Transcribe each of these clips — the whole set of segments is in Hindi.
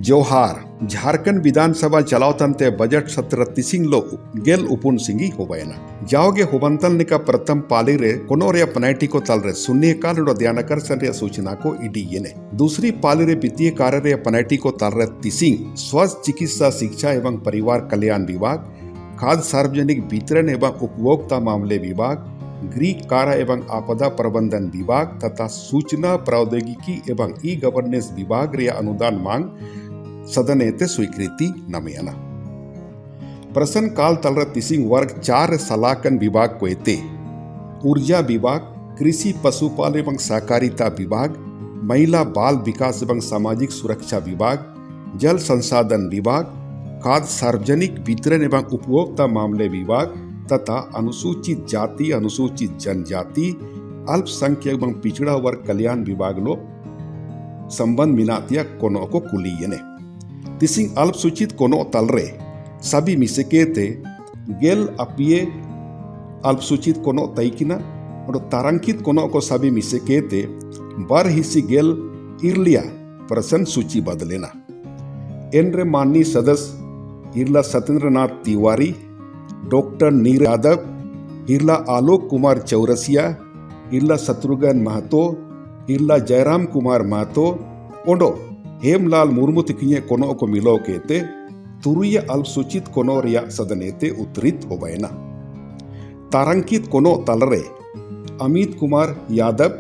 जोहार झारखंड विधानसभा चलावतंते बजट सत्र तिसिंग लो गेल उपुन सिंगी होबयना जाओगे होबंतल निका प्रथम पाली रे कोनोरिया पनाइटी को तल रे शून्य काल ध्यानकर सन सूचना को इडी येने दूसरी पाली रे वित्तीय कार्य रे पनाइटी को तल रे तिसिंग स्वास्थ्य चिकित्सा शिक्षा एवं परिवार कल्याण विभाग, खाद्य सार्वजनिक वितरण एवं उपभोक्ता मामले विभाग, गृह कार्य एवं आपदा प्रबंधन विभाग तथा सूचना प्रौद्योगिकी एवं ई गवर्नेंस विभाग रे अनुदान मांग सदन एते स्वीकृति नमयना प्रसन्न काल तलर तिसिंग वर्ग 4 सलाकन विभाग को एते ऊर्जा विभाग, कृषि पशुपालन एवं सहकारिता विभाग, महिला बाल विकास एवं सामाजिक सुरक्षा विभाग, जल संसाधन विभाग, खाद्य सार्वजनिक वितरण एवं उपभोक्ता मामले विभाग तथा अनुसूचित जाति, अनुसूचित जनजाति, अल्पसंख्यक एवं पिछड़ा वर्ग कल्याण विभाग लो संबंध मिनातिया कोनो को कुलीयने तिसिंग अल्पसूचित कोनो तलरे सभी मिसेकेते गेल अपिये अल्पसूचित कोनो तैकिना और तारांकित कोनो को सभी मिसेकेते बर हिस्सी गेल इरलिया प्रसन्न सूची बदलेना एनरे माननीय सदस्य इरला सत्येंद्रनाथ तिवारी, डॉक्टर नीर यादव, इरला आलोक कुमार चौरसिया, इरला शत्रुघ्न महतो, इरला जयराम कुमार महतो ओंडो हेमलाल मुर्मू तिकिये कोनो को मिलो केते तुरुय अल्पसूचित कोनो रिया सदनेते उत्तरित होबयना तारांकित कोनो तलरे अमित कुमार यादव,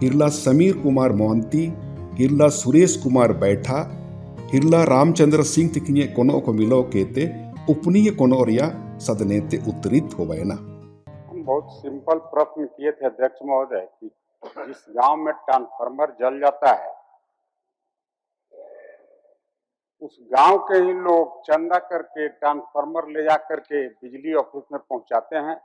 इरला समीर कुमार मोहंती, इरला सुरेश कुमार बैठा, इरला रामचंद्र सिंह तिकिये कोनो को मिलो केते उपनीय कोनो रिया सदनेते उत्तरित होबयना। हम बहुत सिंपल प्रश्न किए थे अध्यक्ष महोदय कि जिस गांव में ट्रांसफार्मर जल जाता है उस गांव के ही लोग चंदा करके ट्रांसफार्मर ले जा करके बिजली ऑफिस में पहुंचाते हैं।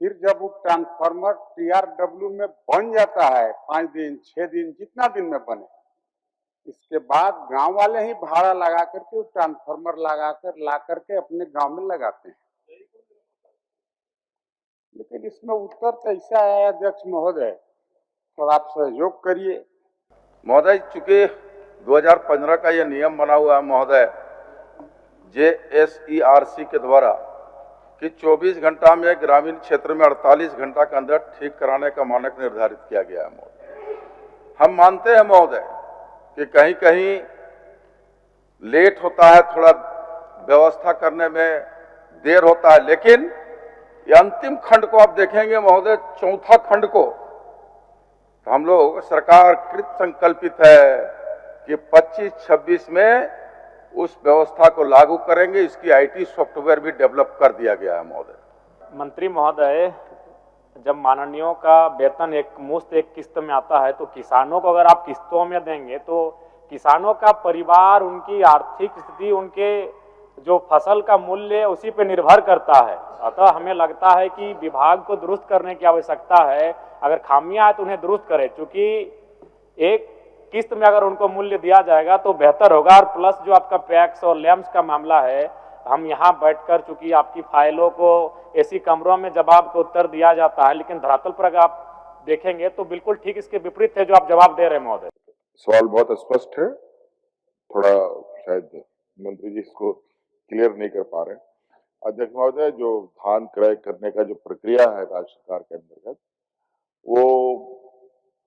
फिर जब वो ट्रांसफार्मर TRW में बन जाता है 5 दिन 6 दिन जितना दिन में बने, इसके बाद गांव वाले ही भाड़ा लगा करके वो ट्रांसफार्मर ला करके अपने गांव में लगाते हैं। लेकिन इसमें उत्तर तो ऐसा है अध्यक्ष महोदय, थोड़ा आप सहयोग करिए। महोदय, चूंकि 2015 का यह नियम बना हुआ है महोदय JSERC के द्वारा कि 24 घंटा में ग्रामीण क्षेत्र में 48 घंटा के अंदर ठीक कराने का मानक निर्धारित किया गया है महोदय। हम मानते हैं महोदय कि कहीं कहीं लेट होता है, थोड़ा व्यवस्था करने में देर होता है, लेकिन ये अंतिम खंड को आप देखेंगे महोदय, चौथा खंड को, तो हम लोग सरकार कृत संकल्पित है कि 25-26 में उस व्यवस्था को लागू करेंगे। इसकी IT सॉफ्टवेयर भी डेवलप कर दिया गया है महोदय। मंत्री महोदय, जब माननीयों का वेतन एक किस्त में आता है तो किसानों को अगर आप किस्तों में देंगे तो किसानों का परिवार, उनकी आर्थिक स्थिति, उनके जो फसल का मूल्य उसी पे निर्भर करता है। अतः हमें लगता है कि विभाग को दुरुस्त करने की आवश्यकता है। अगर खामियां हैं तो उन्हें दुरुस्त करें, क्योंकि एक किस्त में अगर उनको मूल्य दिया जाएगा तो बेहतर होगा। और प्लस जो आपका पैक्स और लैम्स का मामला है, हम यहाँ बैठकर, चूंकि आपकी फाइलों को ऐसी कमरों में जवाब को उत्तर दिया जाता है, लेकिन धरातल पर अगर आप देखेंगे तो बिल्कुल ठीक इसके विपरीत है जो आप जवाब दे रहे हैं महोदय। सवाल बहुत स्पष्ट है, थोड़ा शायद मंत्री जी इसको क्लियर नहीं कर पा रहे। अध्यक्ष महोदय, जो धान क्रय करने का जो प्रक्रिया है राज्य सरकार के अंतर्गत, वो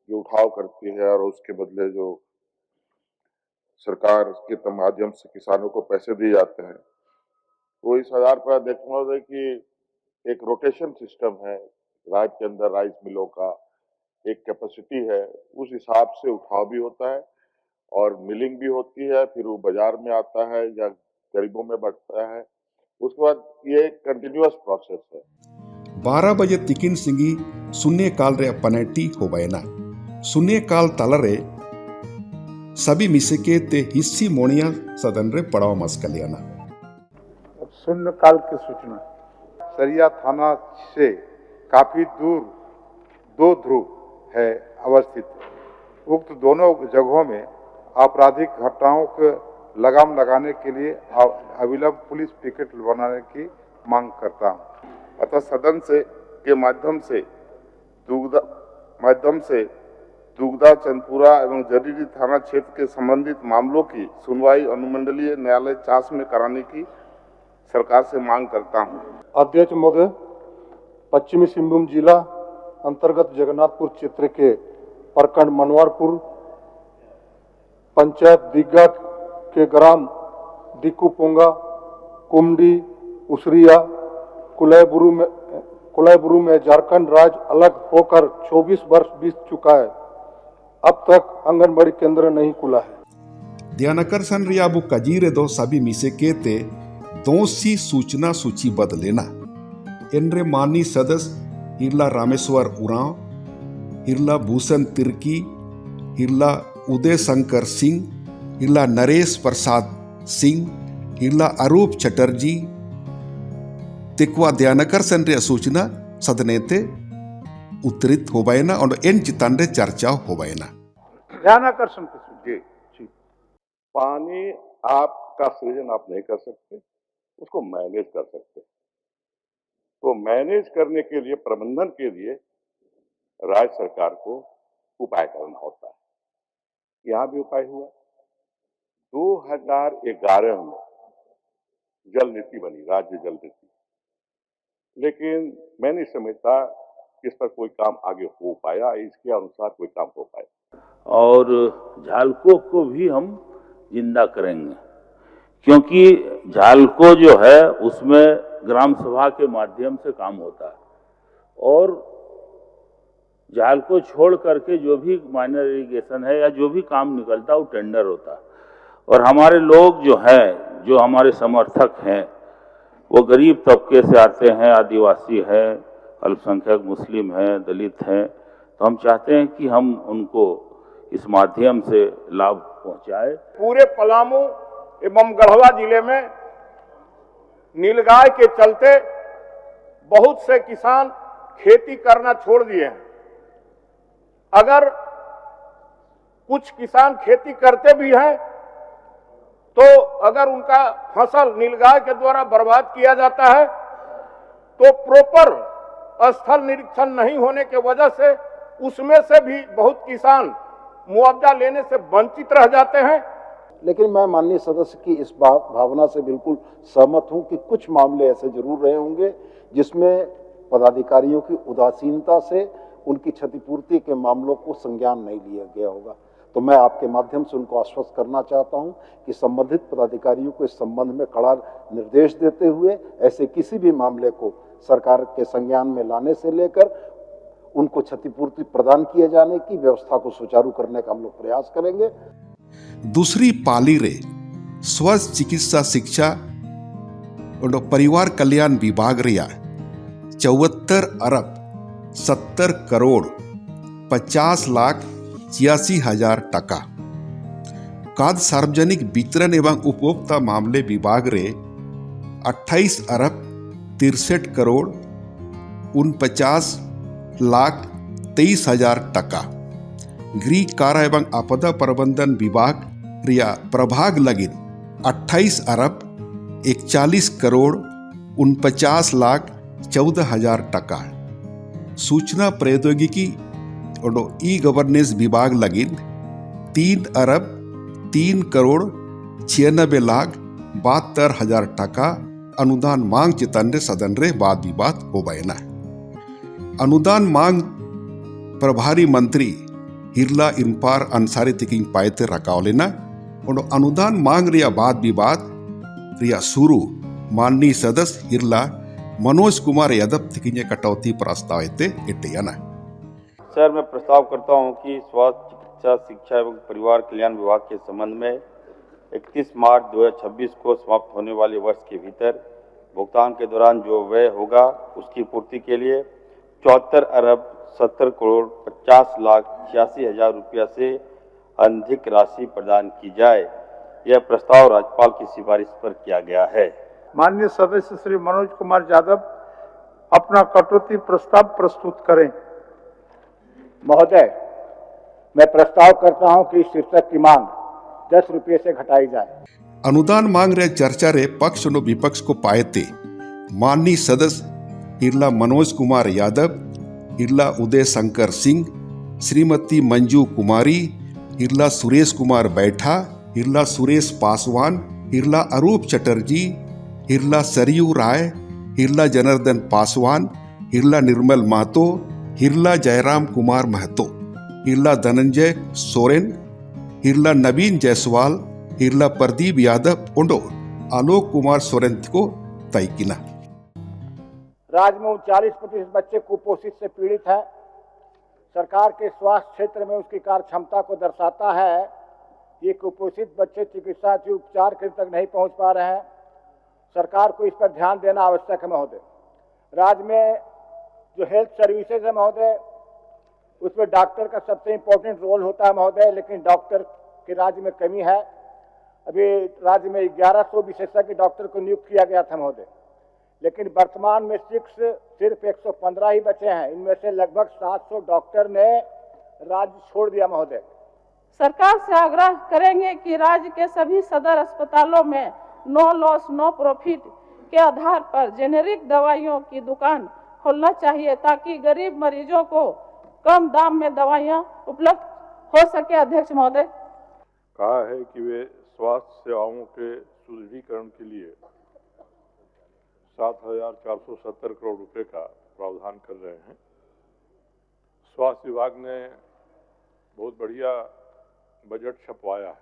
जो उठाव करती है और उसके बदले जो सरकार के माध्यम से किसानों को पैसे दिए जाते हैं, वो इस आधार पर अध्यक्ष महोदय की एक रोटेशन सिस्टम है। राज्य के अंदर राइस मिलों का एक कैपेसिटी है, उस हिसाब से उठाव भी होता है और मिलिंग भी होती है, फिर वो बाजार में आता है या गरीबों में बढ़ता है। उसके बाद ये एक कंटिन्यूअस प्रोसेस है। 12 बजे तिकिन सिंगी शून्य काल रे पनेटी होबयना शून्य काल तलरे सभी मिसेके ते हिस्सी मोनिया सदन रे पड़ाव मस्कलियाना। शून्य काल की सूचना। सरिया थाना से काफी दूर 2 ध्रुव है अवस्थित। उक्त दोनों जगहों में आपराधिक घटनाओं को लगाम लगाने के लिए अविलंब पुलिस पिकेट बनाने की मांग करता हूँ। अतः सदन से के माध्यम से दुगदा, चंदपुरा एवं जरीरी थाना क्षेत्र के संबंधित मामलों की सुनवाई अनुमंडलीय न्यायालय चास में कराने की सरकार से मांग करता हूं। अध्यक्ष महोदय, पश्चिमी सिंहभूम जिला अंतर्गत जगन्नाथपुर क्षेत्र के प्रखंड मनवारपुर पंचायत दिग्गा के ग्राम दिकुपोंगा, कुमडी, उसरिया, कुलाईबुरु में झारखंड राज्य अलग होकर 24 वर्ष बीत चुका है। अब तक आंगनबाड़ी केंद्र नहीं खुला है। ध्यानाकर्षण रियाबु कजीरे दो सभी मिसे केते दोषी सूचना सूचीबद्ध लेना एनरे मानी सदस्य हिरला रामेश्वर उरांव, हिरला भूषण तिर्की, हिरला उदय शंकर सिंह, हिरला नरेश प्रसाद सिंह, हिरला अरूप चटर्जी तिकवा ध्यानाकर्षण रे सूचना सदनेते उत्तरित होबायना और इन चितान रे चर्चा होबायना। ध्यानाकर्षण जी पानी आपका सृजन आप नहीं कर सकते, उसको मैनेज कर सकते। तो मैनेज करने के लिए, प्रबंधन के लिए राज्य सरकार को उपाय करना होता है। यहाँ भी उपाय हुआ। 2011 में जल नीति बनी, राज्य जल नीति, लेकिन मैं नहीं समझता इस पर कोई काम आगे हो पाया, इसके अनुसार कोई काम हो पाया। और झालकों को भी हम जिंदा करेंगे, क्योंकि झालको जो है उसमें ग्राम सभा के माध्यम से काम होता है और झालको छोड़ करके जो भी माइनर इरिगेशन है या जो भी काम निकलता है वो टेंडर होता है। और हमारे लोग जो हैं, जो हमारे समर्थक हैं, वो गरीब तबके से आते हैं, आदिवासी हैं, अल्पसंख्यक मुस्लिम हैं, दलित हैं। तो हम चाहते हैं कि हम उनको इस माध्यम से लाभ पहुंचाए। पूरे पलामू एवं गढ़वा जिले में नीलगाय के चलते बहुत से किसान खेती करना छोड़ दिए हैं। अगर कुछ किसान खेती करते भी हैं तो अगर उनका फसल नीलगाय के द्वारा बर्बाद किया जाता है तो प्रॉपर स्थल निरीक्षण नहीं होने के वजह से उसमें से भी बहुत किसान मुआवजा लेने से वंचित रह जाते हैं। लेकिन मैं माननीय सदस्य की इस भावना से बिल्कुल सहमत हूं कि कुछ मामले ऐसे जरूर रहे होंगे जिसमें पदाधिकारियों की उदासीनता से उनकी क्षतिपूर्ति के मामलों को संज्ञान नहीं लिया गया होगा। तो मैं आपके माध्यम से उनको आश्वस्त करना चाहता हूं कि संबंधित पदाधिकारियों को इस संबंध में कड़ा निर्देश देते हुए ऐसे किसी भी मामले को सरकार के संज्ञान में लाने से लेकर उनको क्षतिपूर्ति प्रदान किए जाने की व्यवस्था को सुचारू करने का हम लोग प्रयास करेंगे। दूसरी पाली रे स्वास्थ्य चिकित्सा शिक्षा और परिवार कल्याण विभाग रिया 74 अरब 70 करोड़ 50 लाख 86,000 टका खाद्य सार्वजनिक वितरण एवं उपभोक्ता मामले विभाग रे 28 अरब 63 करोड़ 49 लाख 23,000 टका गृह कारा एवं आपदा प्रबंधन विभाग रिया प्रभाग लगिन 28 अरब 41 करोड़ 49 लाख 14,000 टका सूचना प्रौद्योगिकी और ई गवर्नेंस विभाग लगिन 3 अरब 3 करोड़ 96 लाख 72,000 टका अनुदान मांग चितन रे सदन रे वाद विवाद हो बयना। अनुदान मांग प्रभारी मंत्री हिरला इनपार अंसारी तिकिंग पायते रकावलेना और अनुदान मांग रिया वाद विवाद रिया शुरू माननीय सदस्य हिरला मनोज कुमार यादव तिकिंग कटौती प्रस्ताव इट्टेना। सर, मैं प्रस्ताव करता हूं कि स्वास्थ्य चिकित्सा शिक्षा एवं परिवार कल्याण विभाग के संबंध में 31 मार्च 2026 को समाप्त होने वाले वर्ष के भीतर भुगतान के दौरान जो व्यय होगा उसकी पूर्ति के लिए 74 अरब 70 करोड़ 50 लाख 86,000 रुपया से अधिक राशि प्रदान की जाए। यह प्रस्ताव राज्यपाल की सिफारिश पर किया गया है। माननीय सदस्य श्री मनोज कुमार यादव अपना कटौती प्रस्ताव प्रस्तुत करें। महोदय, मैं प्रस्ताव करता हूं कि शीर्षक की मांग 10 रुपये से घटाई जाए। अनुदान मांग रे चर्चा रे पक्ष और विपक्ष को पाएते माननीय सदस्य हिरला मनोज कुमार यादव, हिरला उदय शंकर सिंह, श्रीमती मंजू कुमारी, हिरला सुरेश कुमार बैठा, हिरला सुरेश पासवान, हिरला अरूप चटर्जी, हिरला सरयू राय, हिरला जनार्दन पासवान, हिरला निर्मल महतो, हिरला जयराम कुमार महतो, हिरला धनंजय सोरेन, हिरला नवीन जायसवाल, हिरला प्रदीप यादव और आलोक कुमार सोरेन को तय किया। राज्य में 39% बच्चे कुपोषित से पीड़ित हैं। सरकार के स्वास्थ्य क्षेत्र में उसकी कार्य क्षमता को दर्शाता है। ये कुपोषित बच्चे चिकित्सा के उपचार के तक नहीं पहुंच पा रहे हैं। सरकार को इस पर ध्यान देना आवश्यक है महोदय। राज्य में जो हेल्थ सर्विसेज है महोदय, उसमें डॉक्टर का सबसे इम्पोर्टेंट रोल होता है महोदय, लेकिन डॉक्टर के राज्य में कमी है। अभी राज्य में 1100 विशेषज्ञ डॉक्टर को नियुक्त किया गया था महोदय, लेकिन वर्तमान में सिर्फ 115 ही बचे हैं। इनमें से लगभग 700 डॉक्टर ने राज्य छोड़ दिया महोदय। सरकार से आग्रह करेंगे कि राज्य के सभी सदर अस्पतालों में नो लॉस नो प्रॉफिट के आधार पर जेनेरिक दवाइयों की दुकान खोलना चाहिए, ताकि गरीब मरीजों को कम दाम में दवाइयां उपलब्ध हो सके। अध्यक्ष महोदय, कहा है कि वे स्वास्थ्य सेवाओं के सुदृढ़ीकरण के लिए 7,470 करोड़ रुपए का प्रावधान कर रहे हैं। स्वास्थ्य विभाग ने बहुत बढ़िया बजट छपवाया है,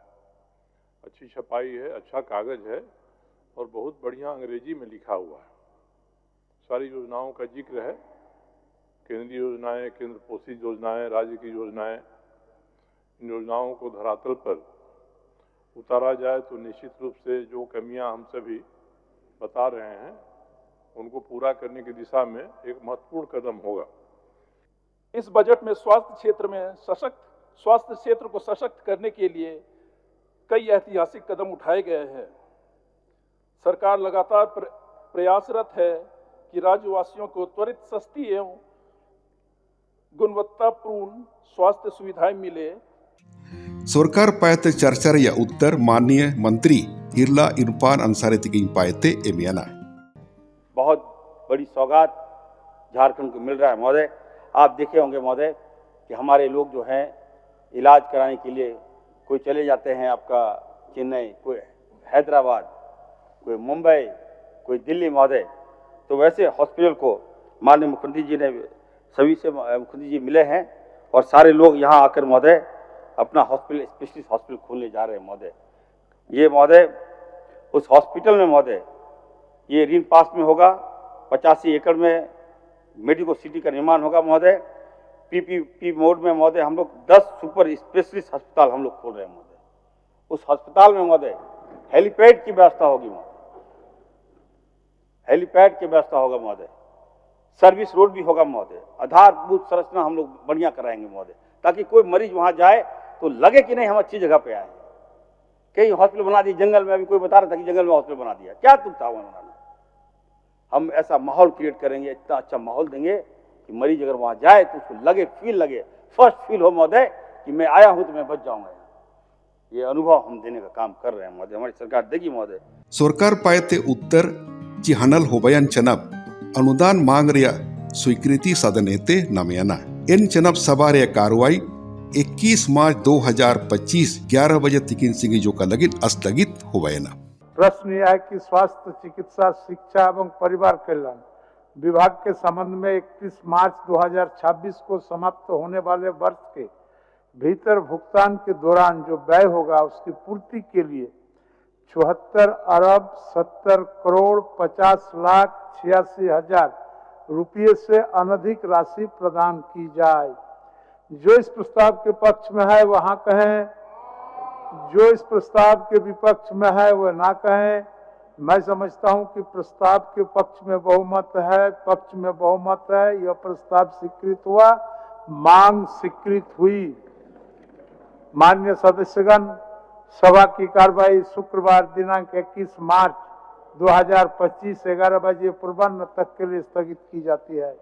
अच्छी छपाई है, अच्छा कागज है और बहुत बढ़िया अंग्रेजी में लिखा हुआ है। सारी योजनाओं का जिक्र है, केंद्रीय योजनाएं, केंद्र पोषित योजनाएं, राज्य की योजनाएं। इन योजनाओं को धरातल पर उतारा जाए तो निश्चित रूप से जो कमियां हम सभी बता रहे हैं उनको पूरा करने की दिशा में एक महत्वपूर्ण कदम होगा। इस बजट में स्वास्थ्य क्षेत्र को सशक्त करने के लिए कई ऐतिहासिक कदम उठाए गए हैं। सरकार लगातार प्रयासरत है कि राज्यवासियों को त्वरित, सस्ती एवं गुणवत्तापूर्ण स्वास्थ्य सुविधाएं मिले। सरकार पायते चर्चा या उत्तर माननीय मंत्री हिरला इरफान अंसारी तिकिंग पायते एमियाना। बहुत बड़ी सौगात झारखंड को मिल रहा है महोदय। आप देखे होंगे महोदय कि हमारे लोग जो हैं इलाज कराने के लिए कोई चले जाते हैं आपका चेन्नई, कोई हैदराबाद, कोई मुंबई, कोई दिल्ली महोदय। तो वैसे हॉस्पिटल को माननीय मुख्यमंत्री जी ने सभी से मुख्यमंत्री जी मिले हैं और सारे लोग यहाँ आकर महोदय अपना हॉस्पिटल, स्पेशलिस्ट हॉस्पिटल खोलने जा रहे हैं महोदय। ये महोदय उस हॉस्पिटल में महोदय ये ऋण पास में होगा, 85 एकड़ में मेडिको सिटी का निर्माण होगा महोदय। पीपीपी मोड में महोदय हम लोग 10 सुपर स्पेशलिस्ट अस्पताल हम लोग खोल रहे हैं महोदय। उस अस्पताल में महोदय हेलीपैड की व्यवस्था होगी महोदय, हेलीपैड की व्यवस्था होगा महोदय, सर्विस रोड भी होगा महोदय, आधारभूत संरचना हम लोग बढ़िया कराएंगे महोदय, ताकि कोई मरीज वहां जाए तो लगे कि नहीं हम अच्छी जगह पे आए। कई हॉस्पिटल बना दी जंगल में, अभी कोई बता रहा था कि जंगल में हॉस्पिटल बना दिया, क्या तुम था वहां बनाना। हम ऐसा माहौल क्रिएट करेंगे, इतना अच्छा माहौल देंगे कि मरीज अगर वहां जाए तो उसको लगे, फील लगे, फर्स्ट फील हो महोदय कि मैं आया हूं तो मैं बच जाऊंगा। ये अनुभव हम देने का काम कर रहे हैं महोदय, हमारी सरकार देगी महोदय। सरकार पायते उत्तर चिहनल होबयान चनब अनुदान मांग रिया स्वीकृति सदनेते नमयाना। इन चनब सभा रे कार्रवाई 21 मार्च 2025 11 बजे तिकिन सिंगी जो का लगिन स्थगित होबयाना। प्रश्न यह है कि स्वास्थ्य, चिकित्सा, शिक्षा एवं परिवार कल्याण विभाग के संबंध में 31 मार्च 2026 को समाप्त होने वाले वर्ष के भीतर भुगतान के दौरान जो व्यय होगा उसकी पूर्ति के लिए 74 अरब 70 करोड़ 50 लाख 86 हजार रुपये से अनधिक राशि प्रदान की जाए। जो इस प्रस्ताव के पक्ष में है वहां कहें, जो इस प्रस्ताव के विपक्ष में है वह ना कहें। मैं समझता हूं कि प्रस्ताव के पक्ष में बहुमत है, पक्ष में बहुमत है, यह प्रस्ताव स्वीकृत हुआ, मांग स्वीकृत हुई। माननीय सदस्यगण, सभा की कार्रवाई शुक्रवार दिनांक 21 मार्च 2025 11 बजे पूर्वाह्न तक के लिए स्थगित की जाती है।